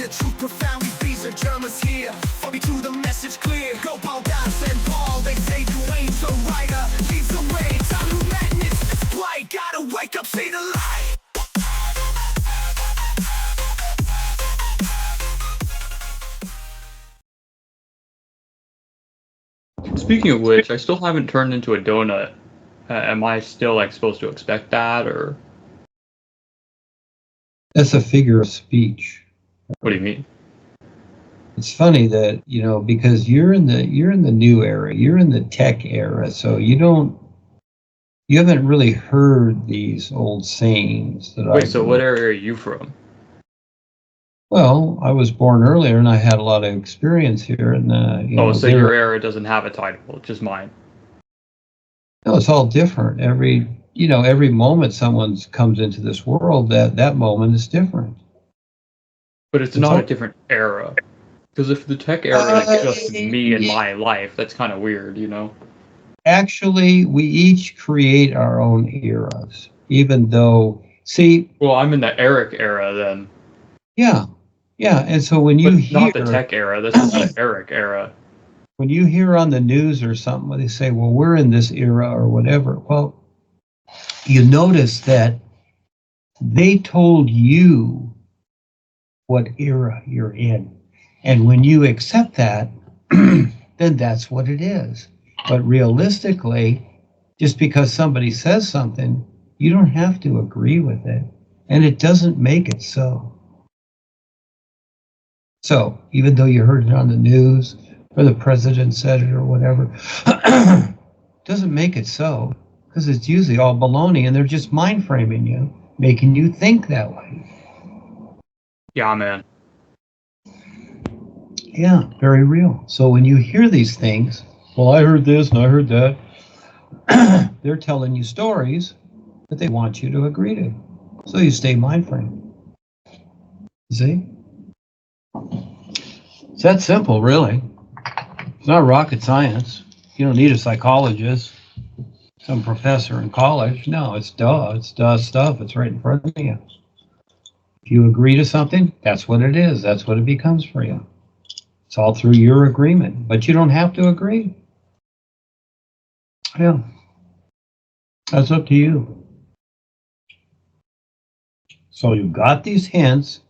the truth profoundly. These are Germans here. Follow me to the message clear. Go Paul, Das, and Paul. They say Duane the writer leads the way. Time to madness, it's blight. Gotta wake up, see the light. Speaking of which, I still haven't turned into a donut. Am I still like supposed to expect that, or That's a figure of speech. what do you mean? It's funny that, because you're in the new era, you're in the tech era, so you haven't really heard these old sayings that Wait, so what area are you from? Well, I was born earlier and I had a lot of experience here, and So your era doesn't have a title, just mine. No, it's all different. Every moment someone comes into this world, that moment is different. But it's not a different era. Because if the tech era is just me and my life, that's kind of weird, Actually, we each create our own eras, even though, well, I'm in the Eric era then. Yeah, and so when you hear... Not the tech era, this is the Eric era. When you hear on the news or something where they say, well, we're in this era or whatever, well, you notice that they told you what era you're in. And when you accept that, then that's what it is. But realistically, just because somebody says something, you don't have to agree with it. And it doesn't make it so. So even though you heard it on the news, or the president said it or whatever, doesn't make it so, because it's usually all baloney and they're just mind framing you, making you think that way. Yeah, man. Yeah, very real. So when you hear these things, well, I heard this and I heard that, they're telling you stories that they want you to agree to. So you stay mind framed. See? It's that simple, really. It's not rocket science. You don't need a psychologist, some professor in college. No, it's duh stuff. It's right in front of you. If you agree to something, that's what it is. That's what it becomes for you. It's all through your agreement, but you don't have to agree. Yeah, that's up to you. So you've got these hints.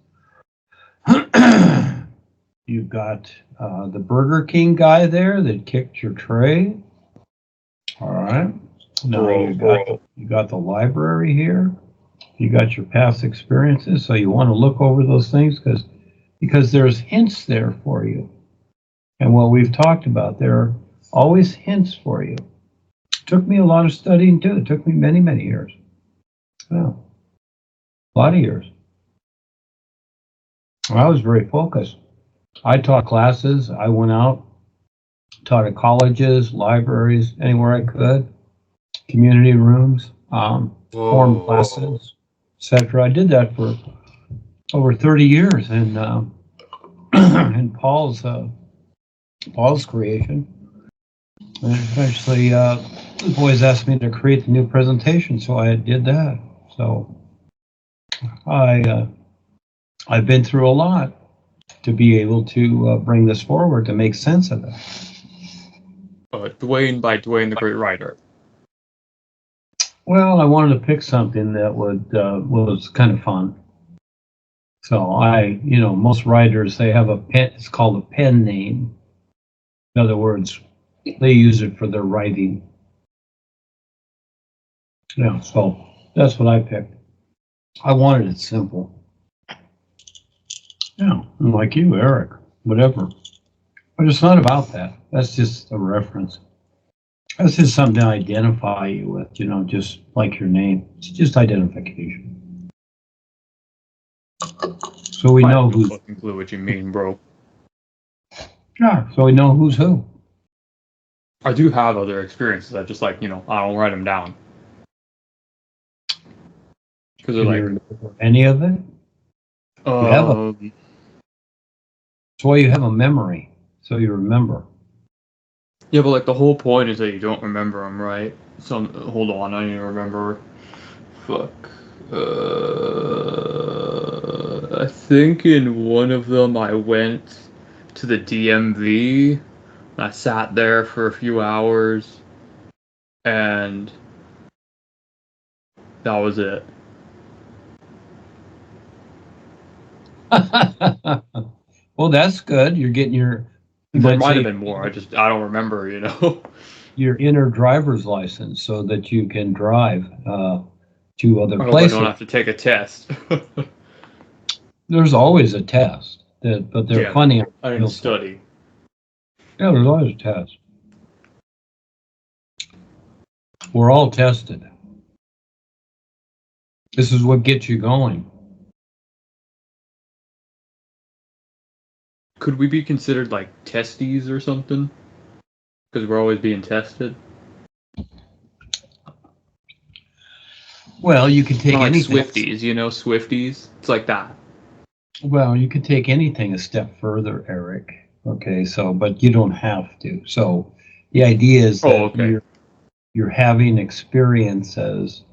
You've got the Burger King guy there that kicked your tray. All right. Now you got the library here. You got your past experiences. So you want to look over those things because there's hints there for you. And what we've talked about, there are always hints for you. It took me a lot of studying too. It took me many, many years. Yeah. A lot of years. I was very focused. I taught classes. I went out, taught at colleges, libraries, anywhere I could, community rooms, formed classes, etc. I did that for over 30 years in Paul's creation. And eventually, the boys asked me to create the new presentation, so I did that. So I've been through a lot to be able to bring this forward, to make sense of it. Duane by Duane the Great Writer. Well, I wanted to pick something that was kind of fun. So most writers, they have a pen, it's called a pen name. In other words, they use it for their writing. Yeah, so that's what I picked. I wanted it simple. Yeah, like you, Eric, whatever. But it's not about that. That's just a reference. That's just something to identify you with, just like your name. It's just identification. So we know who's... I don't fucking clue what you mean, bro. Yeah, so we know who's who. I do have other experiences. I just I don't write them down. Because they're any of it? That's why you have a memory, so you remember. Yeah, but the whole point is that you don't remember them, right? So hold on, I need to remember. Fuck. think in one of them I went to the DMV. And I sat there for a few hours, and that was it. Well, that's good. You're getting your. There might have been more. I don't remember. Your inner driver's license so that you can drive to other I hope places. I don't have to take a test. There's always a test, but they're funny. I didn't study. Yeah, there's always a test. We're all tested. This is what gets you going. Could we be considered like testies or something? Because we're always being tested. Well, you can take like anything. Swifties, Swifties. It's like that. Well, you could take anything a step further, Eric. Okay, but you don't have to. So the idea is that you're having experiences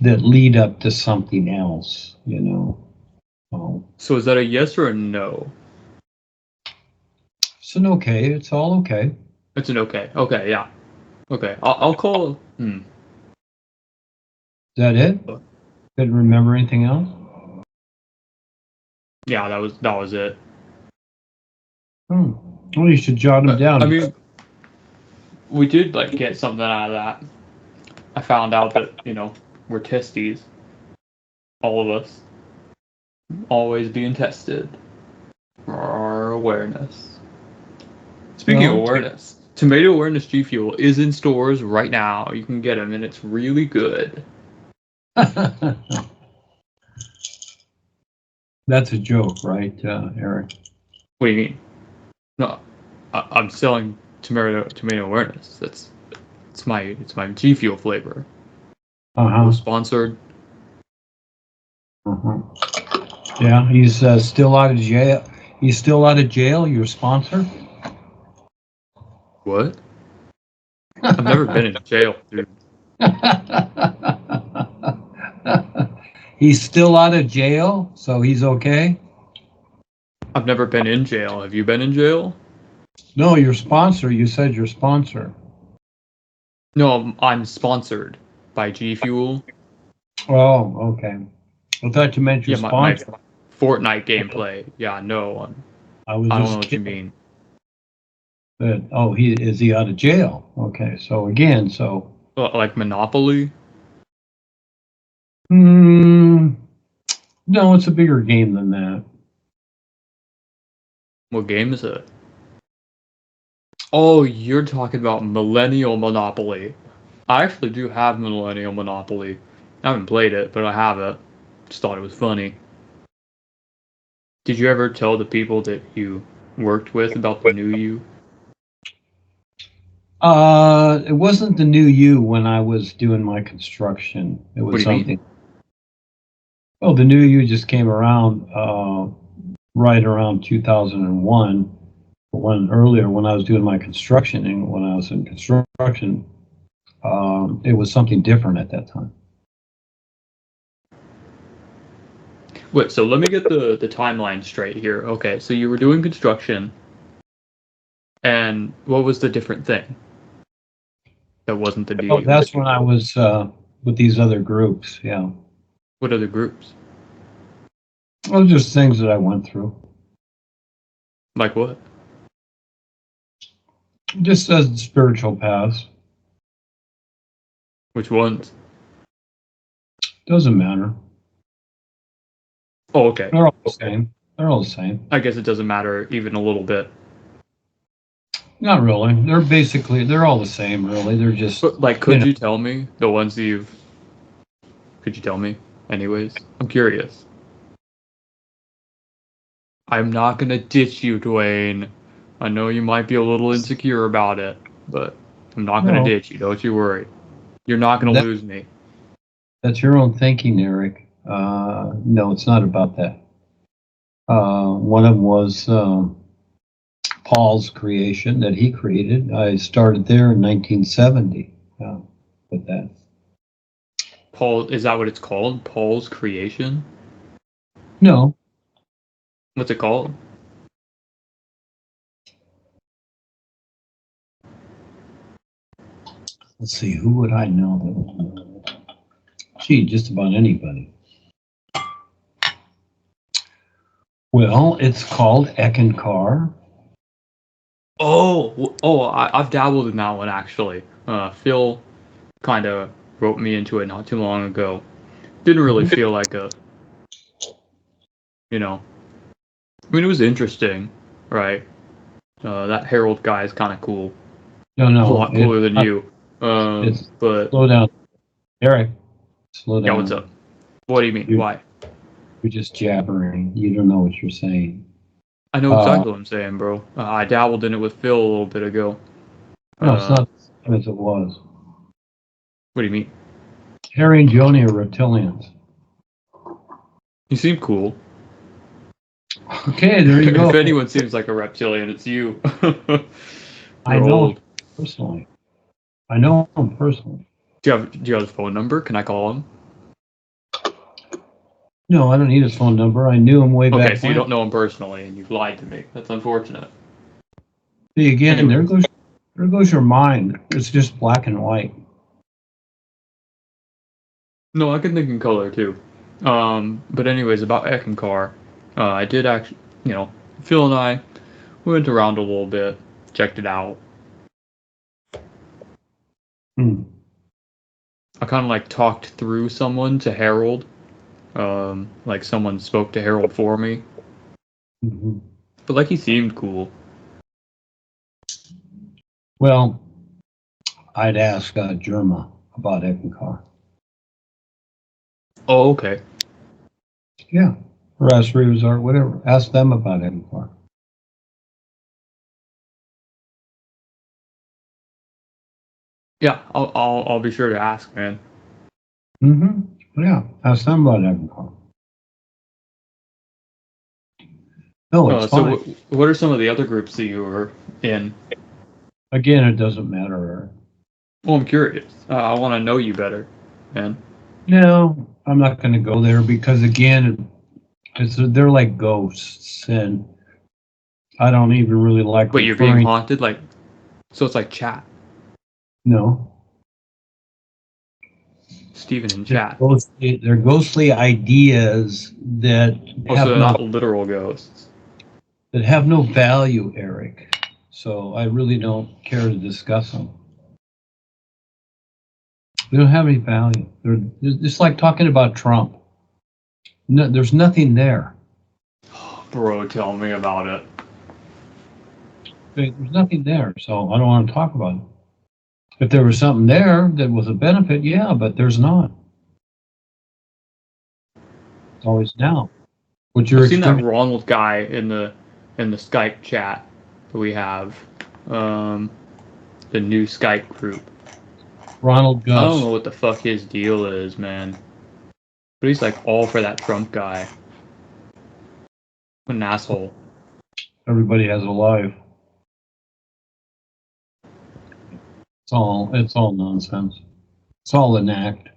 that lead up to something else, So is that a yes or a no? It's an okay. It's all okay. It's an okay. Okay, yeah. Okay, I'll call. Is that it? Didn't remember anything else? Yeah, that was it. Well, you should jot them down. I mean, we did get something out of that. I found out that we're testies. All of us, always being tested for our awareness. Speaking of awareness, Tomato Awareness G Fuel is in stores right now. You can get them, and it's really good. That's a joke, right, Eric? What do you mean? No, I'm selling tomato awareness. It's my G Fuel flavor. Sponsored. Yeah, he's still out of jail. He's still out of jail. Your sponsor? What? I've never been in jail, dude. He's still out of jail, so he's okay? I've never been in jail. Have you been in jail? No, your sponsor. You said your sponsor. No, I'm sponsored by G Fuel. Oh, okay. I thought you meant your sponsor. My Fortnite gameplay. Yeah, no. I don't know what you mean. Is he out of jail? Okay, so again, like Monopoly? No, it's a bigger game than that. What game is it? Oh, you're talking about Millennial Monopoly. I actually do have Millennial Monopoly. I haven't played it, but I have it. Just thought it was funny. Did you ever tell the people that you worked with about the new you? It wasn't the new you when I was doing my construction. It was something. Well, the new you just came around right around 2001. Earlier when I was doing my construction, and when I was in construction, it was something different at that time. Wait, so let me get the timeline straight here. Okay, so you were doing construction, and what was the different thing that wasn't the new? That's when I was with these other groups, yeah. What other groups? Well, just things that I went through. Like what? Just as spiritual paths. Which ones? Doesn't matter. Oh, okay. They're all the same. They're all the same. I guess it doesn't matter even a little bit. Not really. They're all the same, really. They're just... But, could you tell me the ones that you've... Could you tell me? Anyways, I'm curious. I'm not gonna ditch you, Duane. I know you might be a little insecure about it, but I'm not gonna ditch you. Don't you worry. You're not gonna lose me. That's your own thinking, Eric. No, it's not about that. One of them was Paul's creation that he created. I started there in 1970 with that. Paul, is that what it's called? Paul's creation? No, What's it called? Let's see, who would I know that would know that? Gee, just about anybody. Well, it's called Eckankar. I've dabbled in that one actually. Phil kind of wrote me into it not too long ago. Didn't really feel like a, you know, I mean, it was interesting, right? That Harold guy is kind of cool. No, A no, lot cooler than you. But slow down, Eric. Slow yeah, down. what's up? What do you mean? Why? You're just jabbering. You don't know what you're saying. I know exactly what I'm saying, bro. I dabbled in it with Phil a little bit ago. No, it's not the same as it was. What do you mean? Harry and Joni are reptilians. You seem cool. Okay, there you go. If anyone seems like a reptilian, it's you. I know him personally. I know him personally. Do you have his phone number? Can I call him? No, I don't need his phone number. I knew him way back Okay, so you don't know him personally, and you've lied to me. That's unfortunate. See, again, Anyways. there goes your mind. It's just black and white. No, I can think in color too. But anyways, about Eckankar, I did actually, Phil and I went around a little bit, checked it out. I kind of like talked through someone to Harold. Like someone spoke to Harold for me. Mm-hmm. But like he seemed cool. Well, I'd ask Germa about Eckankar. Oh, okay. Yeah, or ask Reeves or whatever. Ask them about Eckankar. Yeah, I'll be sure to ask, man. Mm-hmm. Yeah, ask them about Eckankar. No, it's So fine. what are some of the other groups that you were in? Again, it doesn't matter. Well, I'm curious. I want to know you better, man. No, I'm not going to go there because again, they're like ghosts, and I don't even really like But you're being referring. haunted, like, so it's like chat. No, Steven in they're chat. they're ghostly ideas that Oh, so have they're no not literal ghosts. value, Eric. So I really don't care to discuss them. They don't have any value. They're just like talking about Trump. No, there's nothing there. Bro, tell me about it. There's nothing there, so I don't want to talk about it. If there was something there that was a benefit, yeah, but there's not. It's always now. What's your I've seen that experience? Ronald guy in the Skype chat that we have, the new Skype group. Ronald I don't know Gus. what the fuck his deal is, man. But he's like all for that Trump guy. What an asshole. Everybody has a life. It's all nonsense. It's all an act.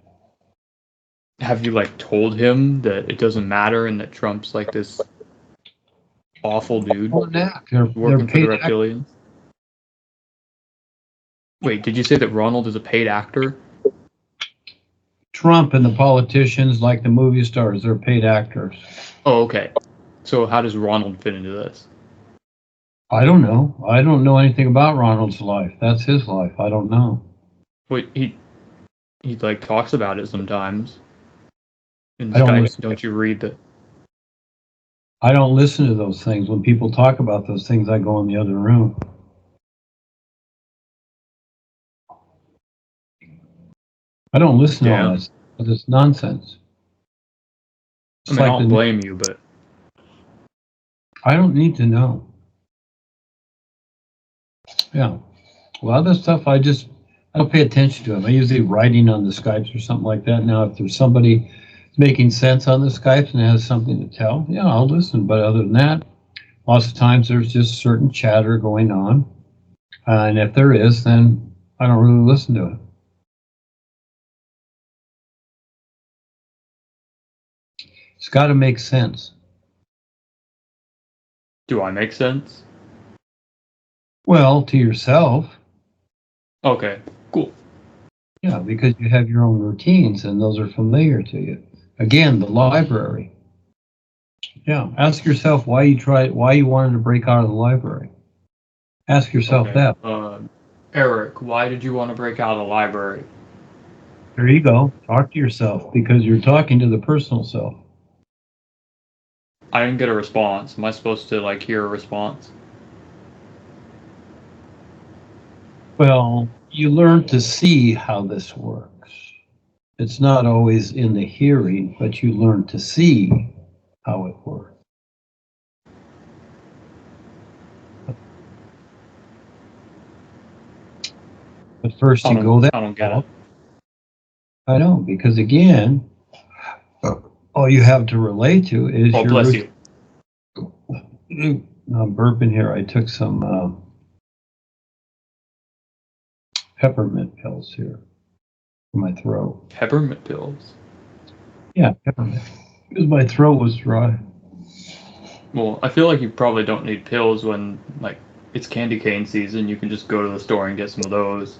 Have you like told him that it doesn't matter and that Trump's like this awful dude All an act. They're working for the paid actors. reptilians? Wait, did you say that Ronald is a paid actor? Trump and the politicians, like the movie stars, they're paid actors. Oh, okay. So how does Ronald fit into this? I don't know. I don't know anything about Ronald's life. That's his life. I don't know. Wait, he like talks about it sometimes. In I don't Skype, listen. don't you read the I don't listen to those things. When people talk about those things, I go in the other room. I don't listen to all damn? that stuff. It's nonsense. I It's mean, I like don't blame you, but I don't need to know. Yeah. Well, other stuff I don't pay attention to them. I usually writing on the Skypes or something like that. Now, if there's somebody making sense on the Skypes and has something to tell, yeah, I'll listen. But other than that, lots of times there's just certain chatter going on. And if there is, then I don't really listen to it. It's got to make sense. Do I make sense? Well, to yourself. Okay, cool. Yeah, because you have your own routines and those are familiar to you. Again, the library. Yeah, ask yourself why you wanted to break out of the library. Ask yourself Okay. that. Eric, why did you want to break out of the library? There you go. Talk to yourself because you're talking to the personal self. I didn't get a response. Am I supposed to like hear a response? Well, you learn to see how this works. It's not always in the hearing, but you learn to see how it works. But first you go that I don't get it. I know, because again, all you have to relate to is Oh, your bless routine. you. I'm burping here. I took some peppermint pills here for my throat. Peppermint pills. Yeah, peppermint. Because my throat was dry. Well, I feel like you probably don't need pills when like it's candy cane season. You can just go to the store and get some of those.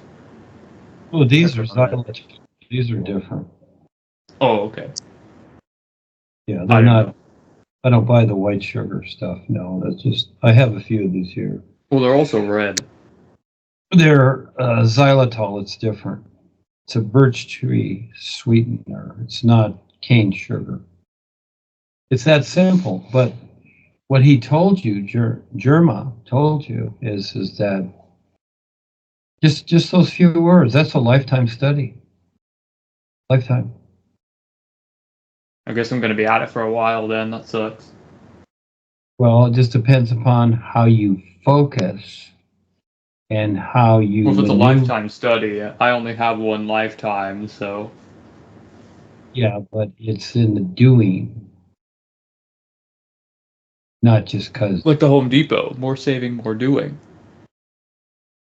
Well, these are Peppermint. xylitol. These are different. Oh, okay. Yeah, I they're didn't not. know. I don't buy the white sugar stuff. No, that's just. I have a few of these here. Well, they're also red. They're xylitol. It's different. It's a birch tree sweetener. It's not cane sugar. It's that simple. But what he told you, Germa told you, is that just those few words. That's a lifetime study. Lifetime. I guess I'm gonna be at it for a while then. That sucks. Well, it just depends upon how you focus and how you Well, if it's a maneuver. lifetime study, I only have one lifetime, so. Yeah, but it's in the doing, not just because. Like the Home Depot, more saving, more doing.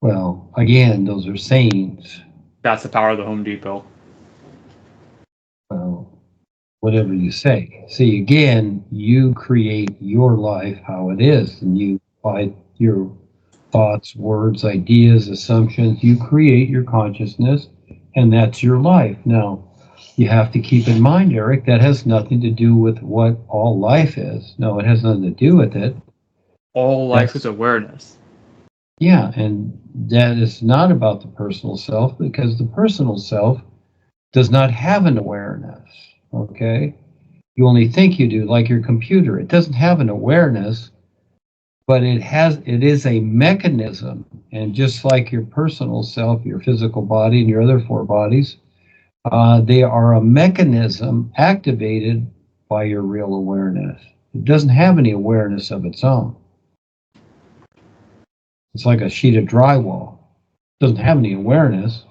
Well, again, those are sayings. That's the power of the Home Depot. Well, whatever you say. See, again, you create your life how it is, and you by your thoughts, words, ideas, assumptions, you create your consciousness, and that's your life. Now, you have to keep in mind, Eric, that has nothing to do with what all life is. No, it has nothing to do with it. All life is awareness. Yeah, and that is not about the personal self because the personal self does not have an awareness. Okay? You only think you do, like your computer. It doesn't have an awareness, but it is a mechanism. And just like your personal self, your physical body, and your other four bodies, they are a mechanism activated by your real awareness. It doesn't have any awareness of its own. It's like a sheet of drywall. It doesn't have any awareness.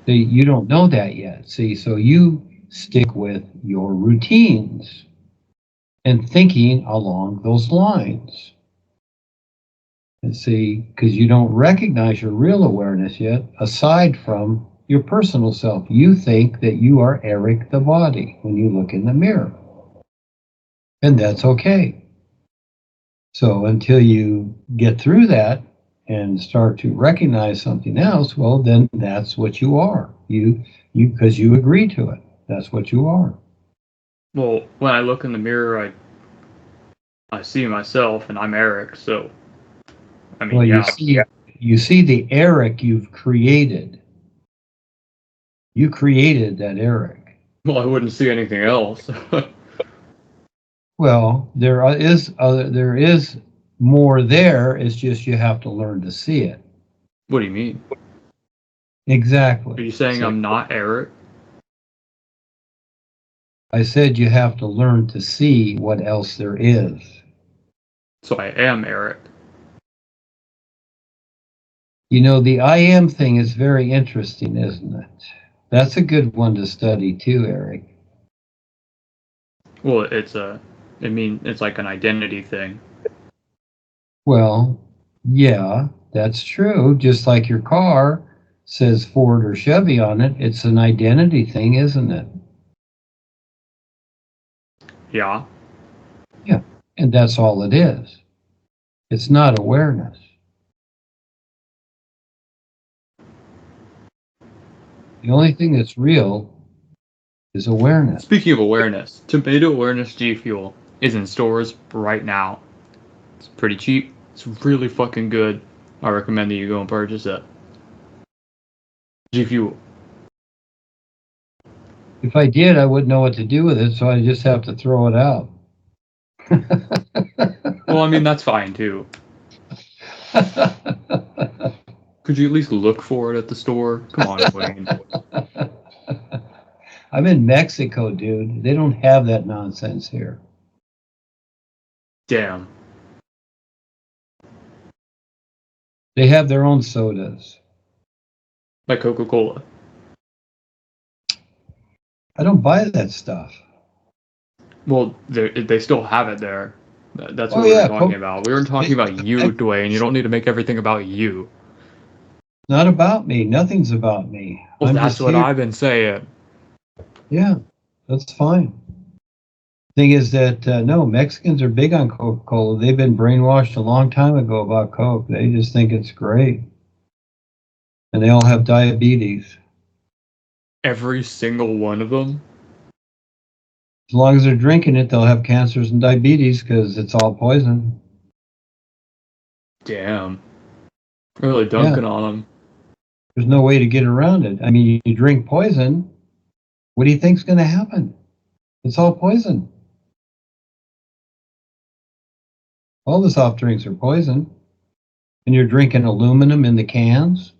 See, you don't know that yet. See, so you stick with your routines and thinking along those lines. And see, because you don't recognize your real awareness yet, aside from your personal self. You think that you are Eric the body when you look in the mirror. And that's okay. So until you get through that and start to recognize something else, well, then that's what you are. You because you agree to it. That's what you are. Well, when I look in the mirror, I see myself, and I'm Eric. So, I mean, Well, yeah. you see the Eric you've created. You created that Eric. Well, I wouldn't see anything else. Well, there is more there. It's just you have to learn to see it. What do you mean? Exactly. Are you saying So I'm not Eric? I said you have to learn to see what else there is. So I am Eric. You know, the I am thing is very interesting, isn't it? That's a good one to study too, Eric. Well, it's like an identity thing. Well, yeah, that's true. Just like your car says Ford or Chevy on it, it's an identity thing, isn't it? Yeah. Yeah. And that's all it is. It's not awareness. The only thing that's real is awareness. Speaking of awareness, Tomato Awareness G Fuel is in stores right now. It's pretty cheap. It's really fucking good. I recommend that you go and purchase it. G Fuel. If I did, I wouldn't know what to do with it, so I just have to throw it out. Well, I mean, that's fine too. Could you at least look for it at the store? Come on, Wayne. I'm in Mexico, dude. They don't have that nonsense here. Damn. They have their own sodas. Like Coca-Cola. I don't buy that stuff. Well, they still have it there. That's Oh, what we yeah, were talking about. We were talking about you, Duane. You don't need to make everything about you. Not about me. Nothing's about me. Well, I'm that's just what here. I've been saying. Yeah, that's fine. Thing is that, no, Mexicans are big on Coca-Cola. They've been brainwashed a long time ago about Coke. They just think it's great. And they all have diabetes. Every single one of them? As long as they're drinking it, they'll have cancers and diabetes because it's all poison. Damn. Really dunking on them. There's no way to get around it. I mean, you drink poison, what do you think's going to happen? It's all poison. All the soft drinks are poison. And you're drinking aluminum in the cans.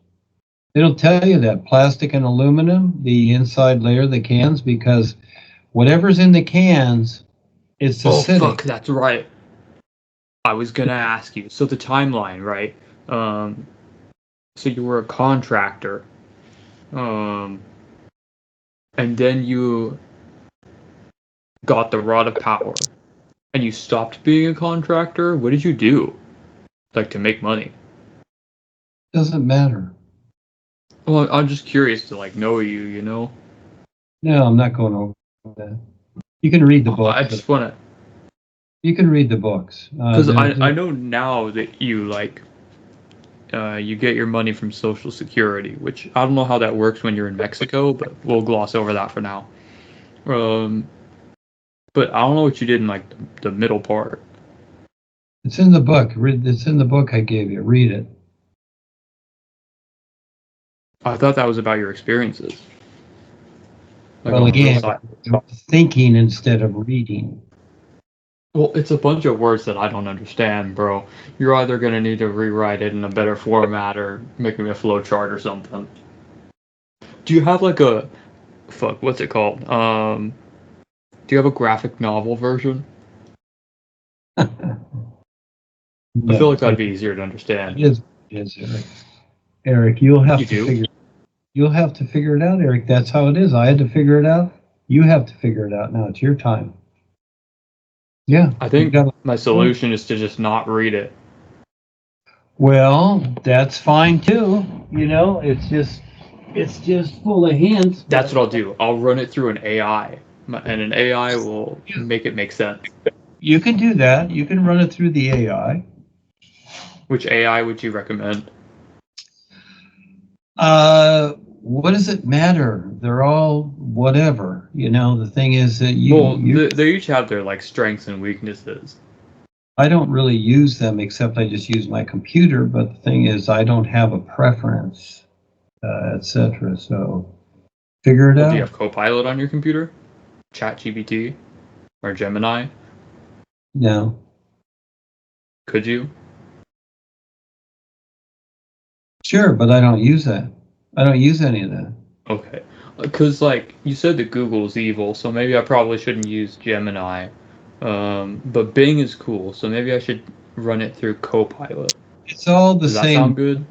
They don't tell you that. Plastic and aluminum, the inside layer of the cans, because whatever's in the cans, it's acidic. Oh, fuck, that's right. I was going to ask you. So the timeline, right? So you were a contractor. And then you got the rod of power. And you stopped being a contractor? What did you do? Like, to make money? Doesn't matter. Well, I'm just curious to, like, know you, you know? No, I'm not going over that. You can read the book. I just want to... You can read the books. Because I know now that you, like, you get your money from Social Security, which I don't know how that works when you're in Mexico, but we'll gloss over that for now. But I don't know what you did in, like, the middle part. It's in the book. It's in the book I gave you. Read it. I thought that was about your experiences. Like, Well, on the real again, side. thinking instead of reading. Well, it's a bunch of words that I don't understand, bro. You're either going to need to rewrite it in a better format or make me a flowchart or something. Do you have, like, a... Fuck, what's it called? Do you have a graphic novel version? I feel like that'd be easier to understand. It is, Eric. Eric, you'll have to figure it out, Eric. That's how it is. I had to figure it out. You have to figure it out now. It's your time. Yeah. I think my solution is to just not read it. Well, that's fine too. You know, it's just full of hints. That's what I'll do. I'll run it through an AI, and an AI will make it make sense. You can do that. You can run it through the AI. Which AI would you recommend? What does it matter? They're all whatever. You know, the thing is that they each have their, like, strengths and weaknesses. I don't really use them except I just use my computer. But the thing is, I don't have a preference, etc. So figure it out. Do you have Copilot on your computer? ChatGPT or Gemini? No. Could you? Sure, but I don't use that. I don't use any of that. Okay. Because, like, you said that Google's evil, so maybe I probably shouldn't use Gemini. But Bing is cool, so maybe I should run it through Copilot. It's all the same. Does that same. sound good?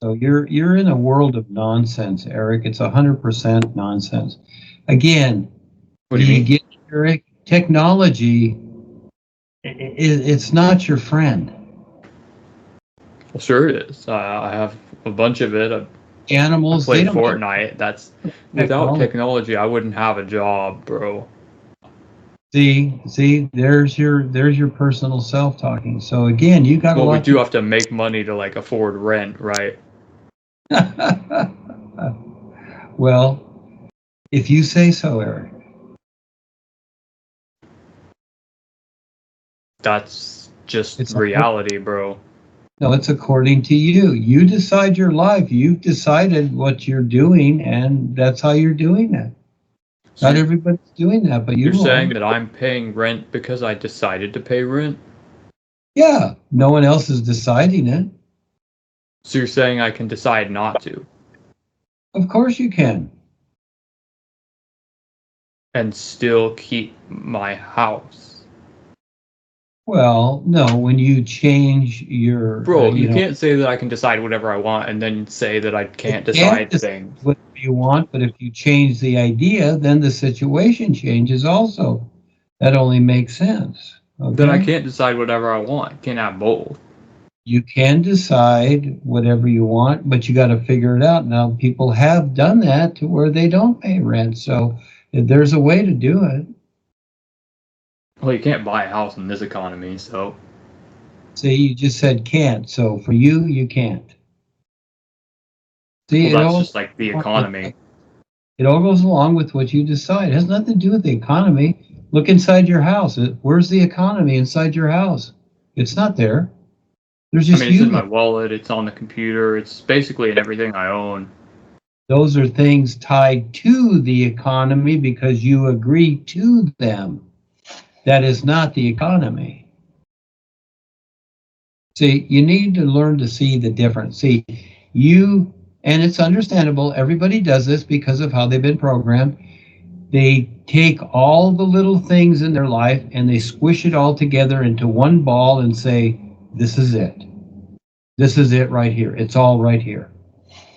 So you're in a world of nonsense, Eric. It's 100% nonsense. Again, What do you mean? Get, Eric, technology, it's not your friend. Well, sure it is. I have a bunch of it. Animals, I play they don't Fortnite. That's without technology, I wouldn't have a job, bro. See, there's your personal self talking. So again, you got a Well, we lot do have to make money to like afford rent, right? Well, if you say so, Eric. That's just It's reality, bro. No, it's according to you. You decide your life. You've decided what you're doing, and that's how you're doing it. So Not everybody's doing that, but you you're saying are. that I'm paying rent because I decided to pay rent? Yeah, no one else is deciding it. So you're saying I can decide not to Of course you can. and still keep my house? Well, no, when you change your, Bro, you can't say that I can decide whatever I want and then say that I can't you can't decide things. whatever you want, but if you change the idea, then the situation changes also. That only makes sense. Okay? Then I can't decide whatever I want. I can't have both. You can decide whatever you want, but you got to figure it out. Now, people have done that to where they don't pay rent. So there's a way to do it. Well, you can't buy a house in this economy, so. See, you just said can't. So for you, you can't. See, Well, that's just like the economy. it all goes along with what you decide. It has nothing to do with the economy. Look inside your house. Where's the economy inside your house? It's not there. There's I just mean, it's you. in my wallet, it's on the computer, it's basically in everything I own. Those are things tied to the economy because you agree to them. That is not the economy. See, you need to learn to see the difference. See, and it's understandable, everybody does this because of how they've been programmed. They take all the little things in their life and they squish it all together into one ball and say, this is it. This is it right here. It's all right here.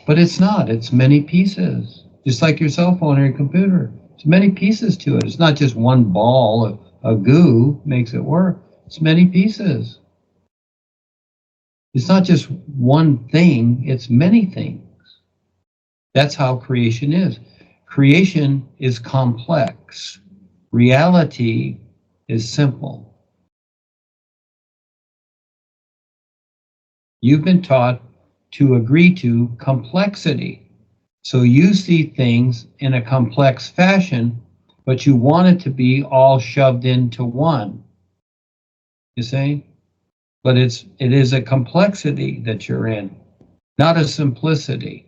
But it's not. It's many pieces. Just like your cell phone or your computer. It's many pieces to it. It's not just one ball of goo makes it work. It's many pieces. It's not just one thing, it's many things. That's how creation is. Creation is complex. Reality is simple. You've been taught to agree to complexity. So you see things in a complex fashion, but you want it to be all shoved into one. You see? But it is a complexity that you're in, not a simplicity.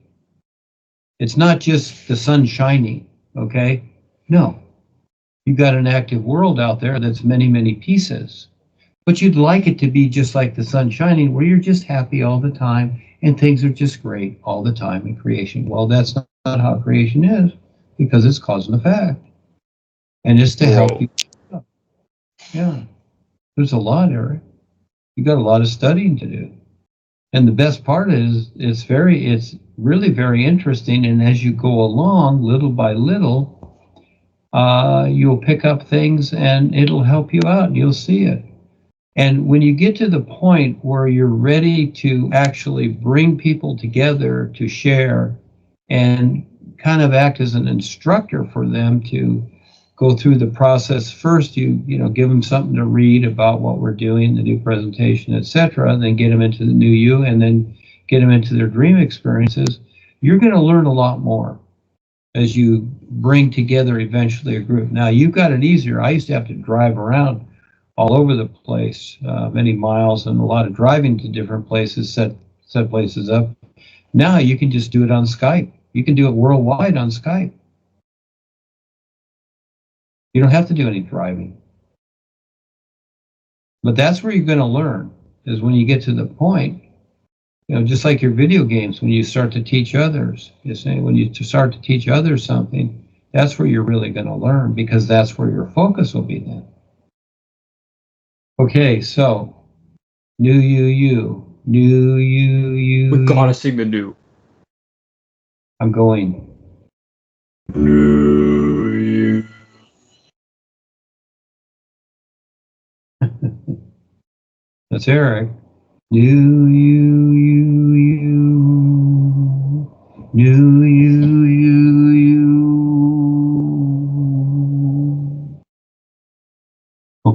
It's not just the sun shining, okay? No. You've got an active world out there that's many, many pieces. But you'd like it to be just like the sun shining, where you're just happy all the time and things are just great all the time in creation. Well, that's not how creation is, because it's cause and effect. And it's to help you. Yeah. There's a lot, Eric. You got a lot of studying to do. And the best part is it's really very interesting. And as you go along, little by little, you'll pick up things and it'll help you out and you'll see it. And when you get to the point where you're ready to actually bring people together to share and kind of act as an instructor for them to go through the process, first you give them something to read about what we're doing, the new presentation, etc., and then get them into the new you, and then get them into their dream experiences. You're going to learn a lot more as you bring together eventually a group. Now, you've got it easier. I used to have to drive around all over the place, many miles, and a lot of driving to different places, set places up. Now you can just do it on Skype. You can do it worldwide on Skype. You don't have to do any driving. But that's where you're going to learn, is when you get to the point, just like your video games, when you start to teach others, when you start to teach others something, that's where you're really going to learn, because that's where your focus will be then. Okay, so, new you. We gotta sing the new. I'm going. New you. That's Eric. New you. New you.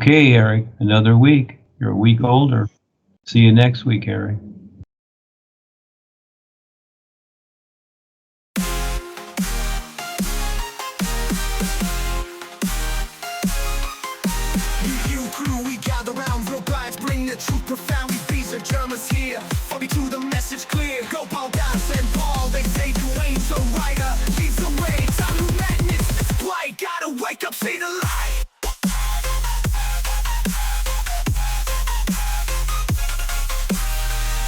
Okay, Eric, another week. You're a week older. See you next week, Eric. You crew, we gather round, real guys bring the truth profound. We feast our Germans here, for me to the message clear. Go Paul, dance and Paul, they say Duane the writer leads the way. Time to madness, it's blight. Gotta wake up, see the light.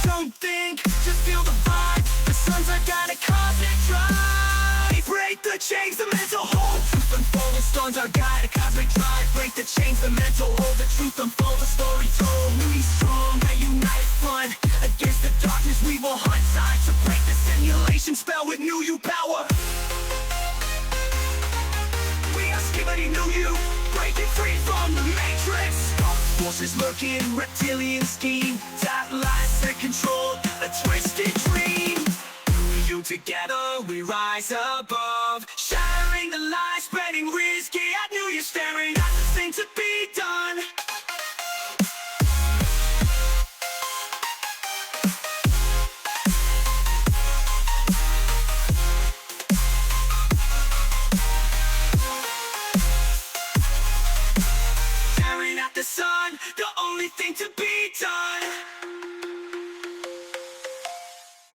Don't think, just feel the vibe. The sun's are gonna cosmic drive. Break the chains, the mental hold. Truth unfold, the storms are guide. A cosmic drive. Break the chains, the mental hold. The truth unfold, the story told. We strong, a united front. Against the darkness, we will hunt. Time to break the simulation spell with new you power. We are skibidi new you. Breaking free from the matrix. Dark forces lurking, reptilian scheme. That lies that control a twisted dream. You together, we rise above.